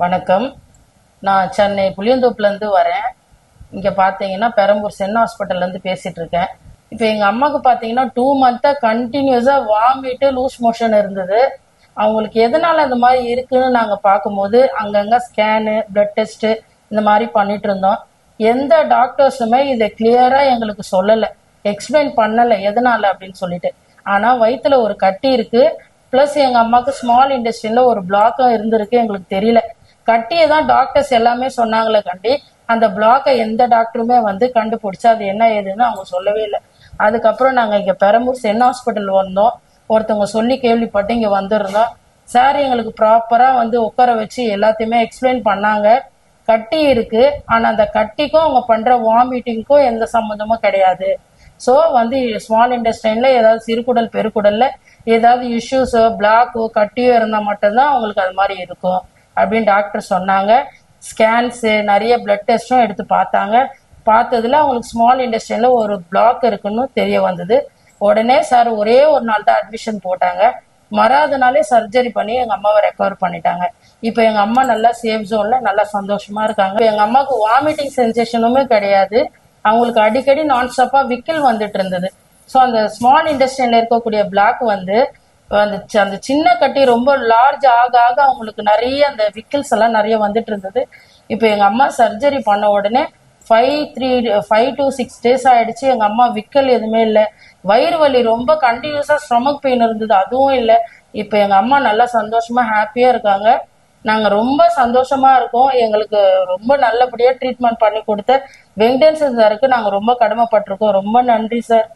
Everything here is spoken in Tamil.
வணக்கம். நான் சென்னை புளியந்தோப்புலேருந்து வரேன். இங்கே பார்த்தீங்கன்னா பெரம்பூர் சென் ஹாஸ்பிட்டல்லேருந்து பேசிகிட்டு இருக்கேன். இப்போ எங்கள் அம்மாவுக்கு பார்த்தீங்கன்னா 2 மந்த்தாக கண்டினியூஸாக வாமிட்டு லூஸ் மோஷன் இருந்தது. அவங்களுக்கு எதனால் அந்த மாதிரி இருக்குன்னு நாங்கள் பார்க்கும்போது அங்கங்கே ஸ்கேனு பிளட் டெஸ்ட்டு இந்த மாதிரி பண்ணிட்டு இருந்தோம். எந்த டாக்டர்ஸுமே இதை கிளியராக எங்களுக்கு சொல்லலை, எக்ஸ்பிளைன் பண்ணலை எதனால் அப்படின்னு சொல்லிட்டு. ஆனால் வயிற்றுல ஒரு கட்டி இருக்குது, ப்ளஸ் எங்கள் அம்மாவுக்கு ஸ்மால் இண்டஸ்ட்ரியில் ஒரு பிளாக்கும் இருந்திருக்கு. எங்களுக்கு தெரியல, கட்டியை தான் டாக்டர்ஸ் எல்லாமே சொன்னாங்களே கண்டி அந்த பிளாக்கை எந்த டாக்டருமே வந்து கண்டுபிடிச்சா அது என்ன ஏதுன்னு அவங்க சொல்லவே இல்லை. அதுக்கப்புறம் நாங்கள் இங்கே பெரம்பூர் சென் ஹாஸ்பிட்டல் வந்தோம். ஒருத்தவங்க சொல்லி கேள்விப்பட்டு இங்கே வந்திருந்தோம். சார் எங்களுக்கு ப்ராப்பராக வந்து உட்கார வச்சு எல்லாத்தையுமே எக்ஸ்பிளைன் பண்ணாங்க. கட்டி இருக்கு, ஆனால் அந்த கட்டிக்கும் அவங்க பண்ணுற வாமிட்டிங்க்கும் எந்த சம்மந்தமும் கிடையாது. ஸோ வந்து ஸ்மால் இண்டஸ்ட்ரைனில் ஏதாவது சிறுகுடல் பெருக்குடல்ல ஏதாவது இஷ்யூஸோ பிளாக்கோ கட்டியோ இருந்தால் மட்டும்தான் அவங்களுக்கு அது மாதிரி இருக்கும் அப்படின்னு டாக்டர் சொன்னாங்க. ஸ்கேன்ஸு நிறைய பிளட் டெஸ்ட்டும் எடுத்து பார்த்தாங்க. பார்த்ததுல அவங்களுக்கு ஸ்மால் இண்டஸ்ட்ரியில் ஒரு பிளாக் இருக்குன்னு தெரிய வந்தது. உடனே சார் ஒரே ஒரு நாள் தான் அட்மிஷன் போட்டாங்க. மறாத நாளே சர்ஜரி பண்ணி எங்கள் அம்மாவை ரெக்கவர் பண்ணிட்டாங்க. இப்போ எங்கள் அம்மா நல்லா சேஃப் ஜோனில் நல்லா சந்தோஷமா இருக்காங்க. எங்கள் அம்மாவுக்கு வாமிட்டிங் சென்சேஷனுமே கிடையாது. அவங்களுக்கு அடிக்கடி நான் ஸ்டாப்பாக விக்கில் வந்துட்டு இருந்தது. ஸோ அந்த ஸ்மால் இண்டஸ்ட்ரியில் இருக்கக்கூடிய பிளாக் வந்து அந்த சின்ன கட்டி ரொம்ப லார்ஜ் ஆக ஆக அவங்களுக்கு நிறைய அந்த விக்கில்ஸ் எல்லாம் நிறைய வந்துட்டு இருந்தது. இப்போ எங்க அம்மா சர்ஜரி பண்ண உடனே 5 to 6 days ஆயிடுச்சு. எங்க அம்மா விக்கல் எதுவுமே இல்லை. வயிறு வலி ரொம்ப கண்டினியூஸா ஸ்டொமக் பெயின் இருந்தது, அதுவும் இல்லை. இப்போ எங்க அம்மா நல்லா சந்தோஷமா ஹாப்பியா இருக்காங்க. நாங்க ரொம்ப சந்தோஷமா இருக்கோம். எங்களுக்கு ரொம்ப நல்லபடியா ட்ரீட்மெண்ட் பண்ணி கொடுத்த வெங்கடேசன் சாருக்கு நாங்க ரொம்ப கடமைப்பட்டிருக்கோம். ரொம்ப நன்றி சார்.